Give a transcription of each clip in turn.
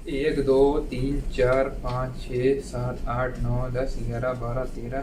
एक दो तीन चार पाँच छः सात आठ नौ 10 11 12 13।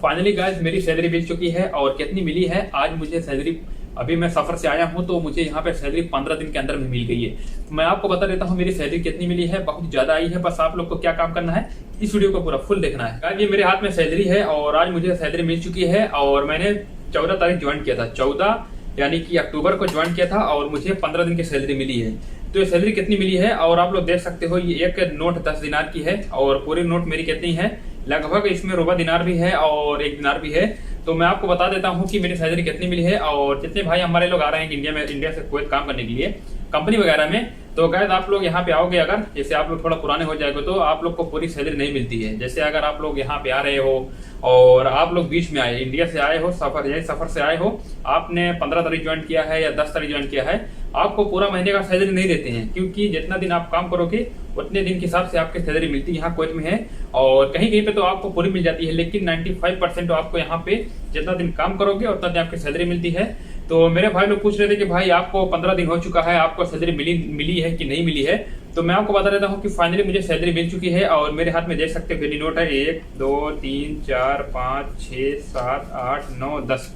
फाइनली गाइस मेरी सैलरी मिल चुकी है। और कितनी मिली है आज मुझे सैलरी, अभी मैं सफर से आया हूं तो मुझे यहाँ पे सैलरी 15 दिन के अंदर में मिल गई है। तो मैं आपको बता देता हूँ मेरी सैलरी कितनी मिली है। बहुत ज्यादा आई है। बस आप लोग को क्या काम करना है, इस वीडियो को पूरा फुल देखना है। गाइस ये मेरे हाथ में सैलरी है और आज मुझे सैलरी मिल चुकी है। और मैंने 14 तारीख ज्वाइन किया था, 14 यानी कि अक्टूबर को ज्वाइन किया था और मुझे 15 दिन की सैलरी मिली है। तो ये सैलरी कितनी मिली है और आप लोग देख सकते हो, ये एक नोट 10 दिनार की है और पूरी नोट मेरी कितनी है, लगभग इसमें रुबा दिनार भी है और 1 दिनार भी है। तो मैं आपको बता देता हूँ कि मेरी सैलरी कितनी मिली है। और जितने भाई हमारे लोग आ रहे हैं इंडिया से कुवैत काम करने के लिए कंपनी वगैरह में, तो गाइस आप लोग यहाँ पे आओगे, अगर जैसे आप लोग थोड़ा पुराने हो जाएंगे तो आप लोग को पूरी सैलरी नहीं मिलती है। जैसे अगर आप लोग यहाँ पे आ रहे हो और आप लोग बीच में आए, इंडिया से आए हो, सफर से आए हो, आपने 15 तारीख ज्वाइन किया है या 10 तारीख ज्वाइन किया है, आपको पूरा महीने का सैलरी नहीं देते हैं। क्योंकि जितना दिन आप काम करोगे उतने दिन के हिसाब से आपकी सैलरी मिलती है यहाँ कुवैत में है। और कहीं कहीं पे तो आपको पूरी मिल जाती है, लेकिन 95% तो आपको यहाँ पे जितना दिन काम करोगे उतना दिन आपकी सैलरी मिलती है। तो मेरे भाई लोग पूछ रहे थे कि भाई आपको 15 दिन हो चुका है, आपको सैलरी मिली है कि नहीं मिली है। तो मैं आपको बता देता हूँ कि फाइनली मुझे सैलरी मिल चुकी है। और मेरे हाथ में देख सकते हो नोट है 1 2 3 4 5 6 7 8 9 10।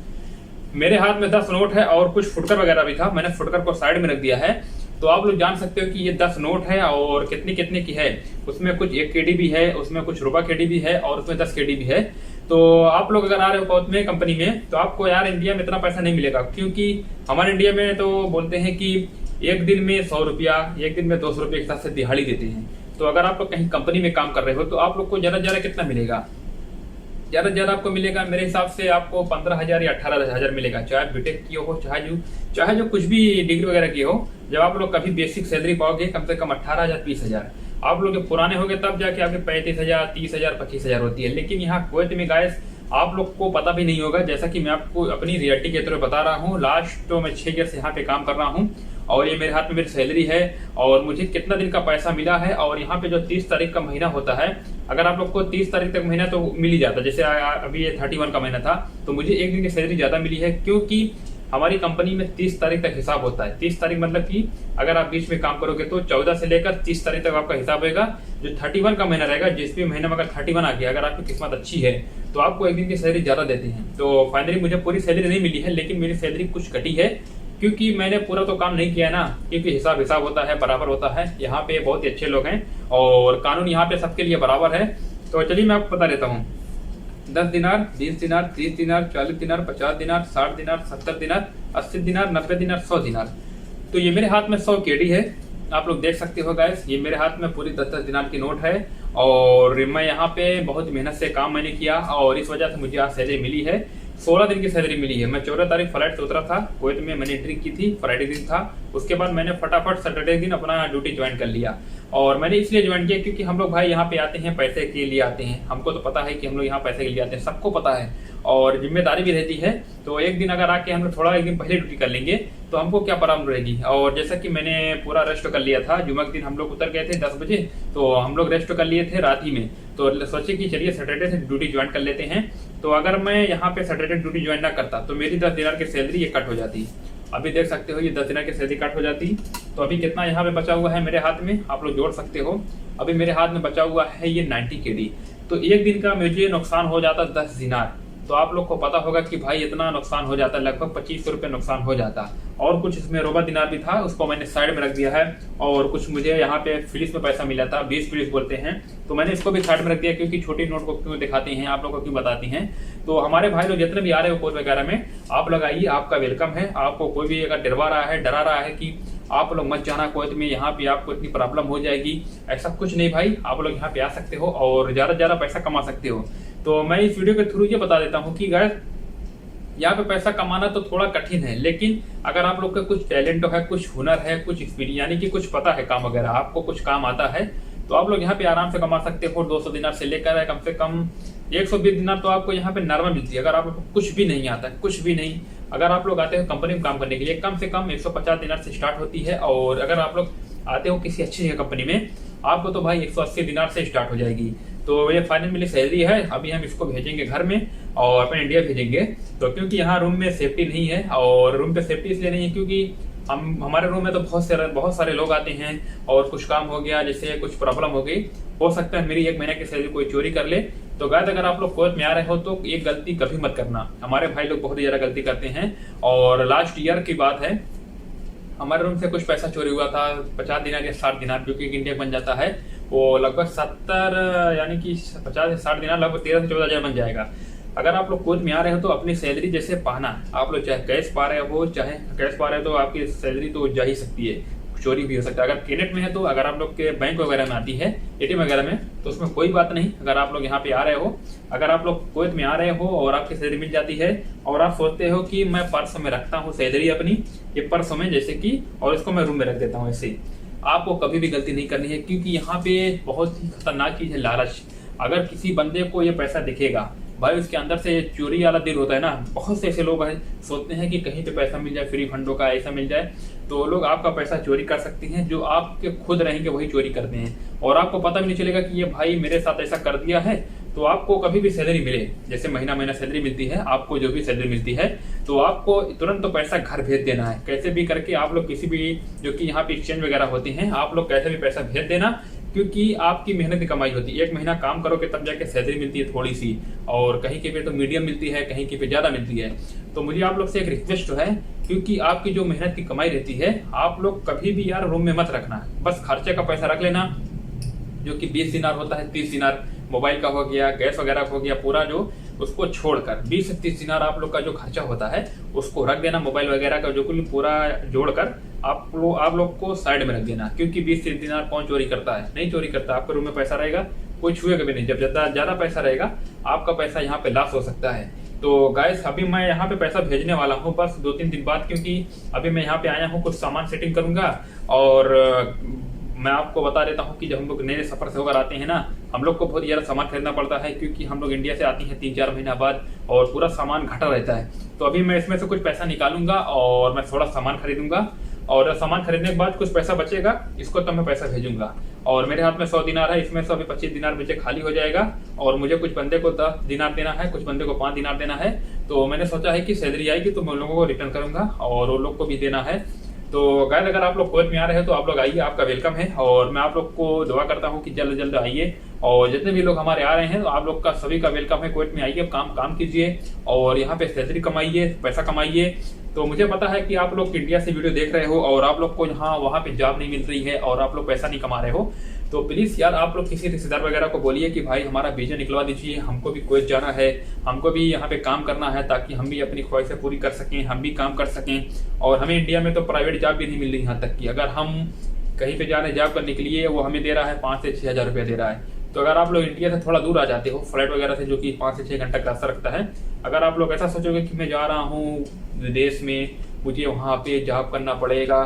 मेरे हाथ में 10 नोट है और कुछ फुटकर वगैरह भी था, मैंने फुटकर को साइड में रख दिया है। तो आप लोग जान सकते हो कि ये 10 नोट है और कितनी कितने की है। उसमें कुछ 1 केडी भी है, उसमें कुछ रुपा केडी भी है और उसमें 10 केडी भी है। तो आप लोग अगर आ रहे हो कुवैत में कंपनी में, तो आपको यार इंडिया में इतना पैसा नहीं मिलेगा। क्योंकि हमारे इंडिया में तो बोलते हैं कि एक दिन में 100 रुपया, एक दिन में 200 रुपये के हिसाब से दिहाड़ी देते हैं। तो अगर आप लोग कहीं कंपनी में काम कर रहे हो तो आप लोग को ज्यादा ज्यादा कितना मिलेगा, ज्यादा ज्यादा आपको मिलेगा मेरे हिसाब से आपको 15,000 या 18,000 मिलेगा। चाहे बीटेक किए हो, चाहे जो कुछ भी डिग्री वगैरह किए हो, जब आप लोग कभी बेसिक सैलरी पाओगे कम से कम 18,000 20,000। आप लोग जब पुराने होंगे तब जाके आपके 35,000 30,000 25,000 होती है। लेकिन यहाँ कुवैत में गाइस आप लोग को पता भी नहीं होगा, जैसा कि मैं आपको अपनी रियलिटी के थ्रू बता रहा हूँ। लास्ट तो मैं 6 ईयर से यहाँ पे काम कर रहा हूँ और ये मेरे हाथ में मेरी सैलरी है और मुझे कितना दिन का पैसा मिला है। और यहाँ पे जो 30 तारीख का महीना होता है, अगर आप लोग को 30 तारीख तक महीना तो मिल ही जाता। जैसे अभी ये 31 का महीना था तो मुझे एक दिन की सैलरी ज्यादा मिली है। क्योंकि हमारी कंपनी में 30 तारीख तक हिसाब होता है। 30 तारीख मतलब कि अगर आप बीच में काम करोगे तो 14 से लेकर 30 तारीख तक आपका हिसाब होगा। जो 31 का महीना रहेगा, जिस भी महीने में अगर 31 आ गया, अगर आपकी किस्मत अच्छी है तो आपको एक दिन की सैलरी ज्यादा देते हैं। तो फाइनली मुझे पूरी सैलरी नहीं मिली है, लेकिन मेरी सैलरी कुछ कटी है। क्योंकि मैंने पूरा तो काम नहीं किया ना, क्योंकि हिसाब होता है, बराबर होता है। यहाँ पे बहुत ही अच्छे लोग हैं और कानून यहाँ पे सबके लिए बराबर है। तो चलिए मैं आपको बता देता हूँ, 10 दिनार 20 दिनार 30 दिनार 40 दिनार 50 दिनार 60 दिनार 70 दिनार 80 दिनार 90 दिनार 100 दिनार। तो ये मेरे हाथ में 100 केडी है, आप लोग देख सकते हो गाइस। ये मेरे हाथ में पूरी 10-10 दिनार की नोट है और मैं यहाँ पे बहुत मेहनत से काम मैंने किया और इस वजह से मुझे आज सैलरी मिली है। 16 दिन की सैलरी मिली है। मैं 14 तारीख फ्लाइट से उतरा था कुवैत में, मैंने एंट्री की थी, फ्राइडे दिन था। उसके बाद मैंने फटाफट सैटरडे दिन अपना ड्यूटी ज्वाइन कर लिया। और मैंने इसलिए ज्वाइन किया क्योंकि हम लोग भाई यहाँ पे आते हैं पैसे के लिए आते हैं। हमको तो पता है कि हम लोग यहाँ पैसे के लिए आते हैं, सबको पता है और जिम्मेदारी भी रहती है। तो एक दिन अगर आके हम लोग थोड़ा एक दिन पहले ड्यूटी कर लेंगे तो हमको क्या प्रॉब्लम रहेगी। और जैसा कि मैंने पूरा रेस्ट कर लिया था, जुम्मे के दिन हम लोग उतर गए थे 10 बजे, तो हम लोग रेस्ट कर लिए थे रात ही में। तो सोचे कि चलिए सैटरडे से ड्यूटी ज्वाइन कर लेते हैं। तो अगर मैं यहाँ पे सैटरडे ड्यूटी ज्वाइन ना करता तो मेरी 10 दिनार की सैलरी ये कट हो जाती। अभी देख सकते हो ये 10 दिनार की सैलरी कट हो जाती। तो अभी कितना यहाँ पे बचा हुआ है मेरे हाथ में, आप लोग जोड़ सकते हो। अभी मेरे हाथ में बचा हुआ है ये 90 केडी। तो एक दिन का मुझे नुकसान हो जाता 10 दिनार। तो आप लोग को पता होगा कि भाई इतना नुकसान हो जाता है, लगभग 2500 रुपये नुकसान हो जाता। और कुछ इसमें रुबा दिनार भी था, उसको मैंने साइड में रख दिया है। और कुछ मुझे यहाँ पे फिलिस में पैसा मिला था, 20 फिलिस बोलते हैं, तो मैंने इसको भी साइड में रख दिया। क्योंकि छोटी नोट को क्यों दिखाते हैं, आप लोग को क्यों बताती हैं। तो हमारे भाई लोग जितने भी आ रहे हो कुवैत वगैरह में, आप लोग आइए, आपका वेलकम है। आपको कोई भी अगर डरवा रहा है, डरा रहा है कि आप लोग मत जाना कुवैत में, यहाँ पे आपको इतनी प्रॉब्लम हो जाएगी, ऐसा कुछ नहीं भाई। आप लोग यहाँ पे आ सकते हो और ज्यादा से ज्यादा पैसा कमा सकते हो। तो मैं इस वीडियो के थ्रू ये बता देता हूँ कि गाइस यहाँ पे पैसा कमाना तो थोड़ा कठिन है, लेकिन अगर आप लोग का कुछ टैलेंट है, कुछ हुनर है, कुछ एक्सपीरियंस यानी कि कुछ पता है काम वगैरह, आपको कुछ काम आता है, तो आप लोग यहाँ पे आराम से कमा सकते हो। 200 दिनार से लेकर कम से कम 120 दिनार तो आपको यहाँ पे नॉर्मल मिलती है। अगर आप कुछ भी नहीं आता है, कुछ भी नहीं, अगर आप लोग आते हो कंपनी में काम करने के लिए, कम से कम 150 दिनार से स्टार्ट होती है। और अगर आप लोग आते हो किसी अच्छी जगह कंपनी में, आपको तो भाई 180 दिनार से स्टार्ट हो जाएगी। तो ये फाइनल मेरी सैलरी है। अभी हम इसको भेजेंगे घर में और अपने इंडिया भेजेंगे। तो क्योंकि यहाँ रूम में सेफ्टी नहीं है, और रूम पे सेफ्टी इसलिए नहीं है क्योंकि हमारे रूम में तो बहुत सारे लोग आते हैं और कुछ काम हो गया, जैसे कुछ प्रॉब्लम हो गई, हो सकता है मेरी 1 महीने की सैलरी कोई चोरी कर ले। तो गाइस अगर आप लोग कुवैत में आ रहे हो तो ये गलती कभी मत करना। हमारे भाई लोग बहुत ही ज्यादा गलती करते हैं। और लास्ट ईयर की बात है, हमारे रूम से कुछ पैसा चोरी हुआ था, 50 दिनार या 60 दिनार, जो कि इंडिया बन जाता है वो लगभग 70 यानी कि 50 से 60 दिनार लगभग 13 से 14 हजार बन जाएगा। अगर आप लोग कुवैत में आ रहे हो तो अपनी सैलरी जैसे पाना, आप लोग चाहे कैश पा रहे हो, चाहे कैश पा रहे हो तो आपकी सैलरी तो जा ही सकती है, चोरी भी हो सकता है। अगर कैनेट में है तो अगर आप लोग के बैंक वगैरह में आती है, एटीएम वगैरह में, तो उसमें कोई बात नहीं। अगर आप लोग यहाँ पे आ रहे हो, अगर आप लोग कुवैत में आ रहे हो और आपकी सैलरी मिल जाती है और आप सोचते हो कि मैं पर्स में रखता हूँ सैलरी अपनी, ये पर्स में जैसे कि, और इसको मैं रूम में रख देता हूँ, ऐसे आपको कभी भी गलती नहीं करनी है। क्योंकि यहाँ पे बहुत ही खतरनाक चीज है लालच। अगर किसी बंदे को ये पैसा दिखेगा भाई, उसके अंदर से चोरी वाला दिल होता है ना। बहुत से ऐसे लोग हैं सोचते हैं कि कहीं पे पैसा मिल जाए, फ्री फंडों का ऐसा मिल जाए, तो लोग आपका पैसा चोरी कर सकते हैं। जो आपके खुद रहेंगे वही चोरी करते हैं और आपको पता भी नहीं चलेगा कि ये भाई मेरे साथ ऐसा कर दिया है। तो आपको कभी भी सैलरी मिले, जैसे महीना सैलरी मिलती है आपको, जो भी सैलरी मिलती है, तो आपको तुरंत तो पैसा घर भेज देना है। कैसे भी करके आप लोग किसी भी, जो कि यहाँ पे एक्सचेंज वगैरह होती हैं, आप लोग कैसे भी पैसा भेज देना, क्योंकि आपकी मेहनत की कमाई होती है। 1 महीना काम करोगे तब जाके सैलरी मिलती है थोड़ी सी, और कहीं के पे तो मीडियम मिलती है, कहीं के पे ज्यादा मिलती है। तो मुझे आप लोग से एक रिक्वेस्ट है, क्योंकि आपकी जो मेहनत की कमाई रहती है, आप लोग कभी भी यार रूम में मत रखना। बस खर्चे का पैसा रख लेना, जो कि 20 दिनार होता है, 30 दिनार मोबाइल का हो गया, गैस वगैरह हो गया, पूरा जो उसको छोड़कर 20 से 30 दिनार आप लोग का जो खर्चा होता है उसको रख देना। मोबाइल वगैरह का जो कुल पूरा जोड़कर आप लोग को साइड में रख देना। क्योंकि 20 से 30 दिनार कौन चोरी करता है? नहीं चोरी करता। आपके रूम में पैसा रहेगा, कोई छुएगा भी नहीं। जब ज्यादा पैसा रहेगा, आपका पैसा यहाँ पे लॉस हो सकता है। तो गाइस अभी मैं यहाँ पे पैसा भेजने वाला हूँ बस 2-3 दिन बाद, क्योंकि अभी मैं यहाँ पे आया हूँ, कुछ सामान सेटिंग करूंगा। और मैं आपको बता देता हूँ कि जब हम लोग नए सफर से होकर आते हैं ना, हम लोग को बहुत ज्यादा सामान खरीदना पड़ता है, क्योंकि हम लोग इंडिया से आते हैं 3-4 महीना बाद और पूरा सामान घटा रहता है। तो अभी मैं इसमें से कुछ पैसा निकालूंगा और मैं थोड़ा सामान खरीदूंगा, और सामान खरीदने के बाद कुछ पैसा बचेगा, इसको तो मैं पैसा भेजूंगा। और मेरे हाथ में 100 दिनार है, इसमें से अभी 25 दिनार मुझे खाली हो जाएगा, और मुझे कुछ बंदे को 10 दिनार देना है, कुछ बंदे को 5 दिनार देना है। तो मैंने सोचा है कि सैलरी आएगी तो मैं उन लोगों को रिटर्न करूंगा और उन लोग को भी देना है। तो गाइस अगर आप लोग कुवैत में आ रहे हो तो आप लोग आइए, आपका वेलकम है। और मैं आप लोग को दुआ करता हूँ कि जल्द जल्द आइए, और जितने भी लोग हमारे आ रहे हैं तो आप लोग का सभी का वेलकम है। कुवैत में आइए, काम कीजिए और यहाँ पे सैलरी कमाइए, पैसा कमाइए। तो मुझे पता है कि आप लोग इंडिया से वीडियो देख रहे हो और आप लोग को यहाँ वहाँ पे जॉब नहीं मिल रही है और आप लोग पैसा नहीं कमा रहे हो, तो प्लीज यार आप लोग किसी रिश्तेदार वगैरह को बोलिए कि भाई हमारा वीजा निकलवा दीजिए, हमको भी कुवैत जाना है, हमको भी यहाँ पे काम करना है, ताकि हम भी अपनी ख्वाहिशें पूरी कर सकें, हम भी काम कर सकें। और हमें इंडिया में तो प्राइवेट जॉब भी नहीं मिल रही, यहाँ तक कि अगर हम कहीं पे जा रहे हैं जॉब करने के लिए, वो हमें दे रहा है 5 से 6 हजार रुपया दे रहा है। तो अगर आप लोग इंडिया से थोड़ा दूर आ जाते हो फ्लाइट वगैरह से, जो कि 5 से 6 घंटा का रास्ता रखता है, अगर आप लोग ऐसा सोचोगे कि मैं जा रहा हूँ विदेश में, मुझे वहाँ पे जॉब करना पड़ेगा,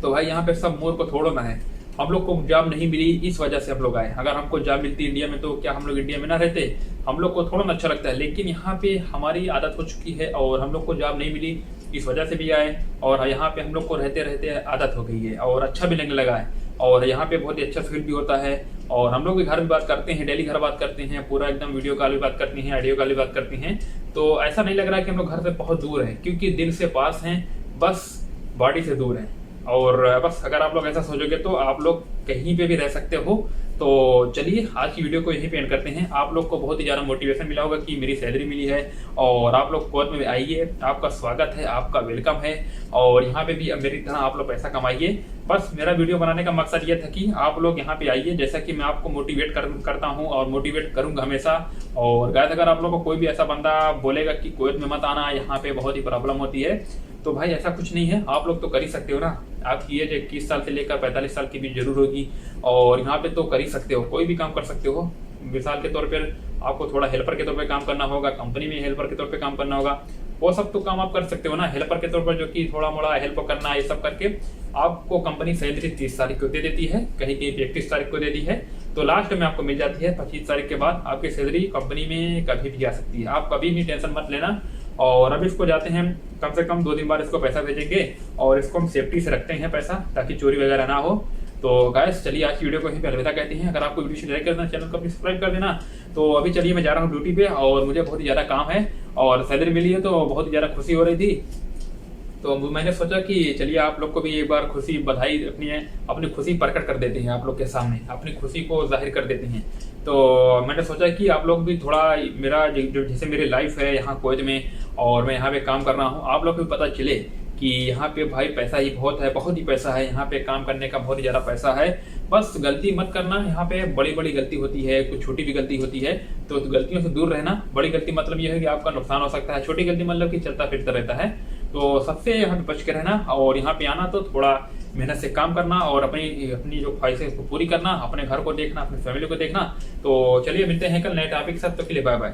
तो भाई यहाँ पे सब मूर्ख को थोड़ो ना है। हम लोग को जॉब नहीं मिली इस वजह से हम लोग आए। अगर हमको जॉब मिलती इंडिया में तो क्या हम लोग इंडिया में ना रहते? हम लोग को थोड़ा ना अच्छा लगता है, लेकिन यहाँ पे हमारी आदत हो चुकी है और हम लोग को जॉब नहीं मिली, इस वजह से भी आए। और यहाँ पे हम लोग को रहते रहते आदत हो गई है और अच्छा भी लगने लगा है, और यहाँ पे बहुत ही अच्छा फील भी होता है। और हम लोग भी घर में बात करते हैं, डेली घर बात करते हैं, पूरा एकदम वीडियो कॉल भी बात करते हैं, ऑडियो कॉल भी बात करते हैं। तो ऐसा नहीं लग रहा है कि हम लोग घर से बहुत दूर हैं, क्योंकि दिल से पास हैं, बस बॉडी से दूर हैं। और बस अगर आप लोग ऐसा सोचोगे तो आप लोग कहीं पे भी रह सकते हो। तो चलिए आज की वीडियो को यहीं पे एंड करते हैं। आप लोग को बहुत ही ज़्यादा मोटिवेशन मिला होगा कि मेरी सैलरी मिली है, और आप लोग कुवैत में आइए, आपका स्वागत है, आपका वेलकम है, और यहाँ पे भी मेरी तरह आप लोग पैसा कमाइए। बस मेरा वीडियो बनाने का मकसद ये था कि आप लोग यहाँ पे आइए, जैसा कि मैं आपको मोटिवेट करता हूँ और मोटिवेट करूंगा हमेशा। और गाइस अगर आप लोगों को कोई भी ऐसा बंदा बोलेगा कि कुवैत में मत आना, यहाँ पे बहुत ही प्रॉब्लम होती है, तो भाई ऐसा कुछ नहीं है, आप लोग तो कर ही सकते हो ना। आपकी एज 21 साल से लेकर 45 साल की भी जरूर होगी, और यहाँ पे तो कर ही सकते हो, कोई भी काम कर सकते हो। मिसाल के तौर पर आपको थोड़ा हेल्पर के तौर पे काम करना होगा, कंपनी में हेल्पर के तौर पे काम करना होगा, वो सब तो काम आप कर सकते हो ना हेल्पर के तौर पर, जो कि थोड़ा मोड़ा हेल्प करना, ये सब करके आपको कंपनी सैलरी 30 तारीख को दे देती है, कहीं कहीं 31 तारीख को दे दी है, तो लास्ट में आपको मिल जाती है 25 तारीख के बाद। आपकी सैलरी कंपनी में कभी भी आ सकती है, आप कभी भी टेंशन मत लेना। और अभी इसको जाते हैं, कम से कम 2 दिन बाद इसको पैसा भेजेंगे, और इसको हम सेफ्टी से रखते हैं पैसा, ताकि चोरी वगैरह ना हो। तो गाइस चलिए आज की वीडियो को यहीं पे अलविदा कहते हैं। अगर आपको वीडियो लाइक करना, चैनल को अपनी सब्सक्राइब कर देना। तो अभी चलिए मैं जा रहा हूँ ड्यूटी पे, और मुझे बहुत ही ज़्यादा काम है, और सैलरी मिली है तो बहुत ही ज़्यादा खुशी हो रही थी। तो मैंने सोचा कि चलिए आप लोग को भी एक बार खुशी बधाई अपनी खुशी प्रकट कर देते हैं, आप लोग के सामने अपनी खुशी को जाहिर कर देते हैं। तो मैंने सोचा कि आप लोग भी थोड़ा मेरा जो जैसे मेरी लाइफ है यहाँ कुवैत में और मैं यहाँ पे काम कर रहा हूँ, आप लोग को भी पता चले कि यहाँ पे भाई पैसा ही बहुत है, बहुत ही पैसा है यहाँ पे, काम करने का बहुत ही ज़्यादा पैसा है। बस गलती मत करना, यहाँ पे बड़ी बड़ी गलती होती है, कुछ छोटी भी गलती होती है, तो गलतियों से दूर रहना। बड़ी गलती मतलब ये है कि आपका नुकसान हो सकता है, छोटी गलती मतलब कि चलता फिरता रहता है। तो सबसे यहाँ पे बच के रहना और यहाँ पे आना तो थोड़ा मेहनत से काम करना और अपनी अपनी जो ख्वाहिशें उसको पूरी करना, अपने घर को देखना, अपनी फैमिली को देखना। तो चलिए मिलते हैं कल नए टॉपिक के साथ, तो के लिए बाय बाय।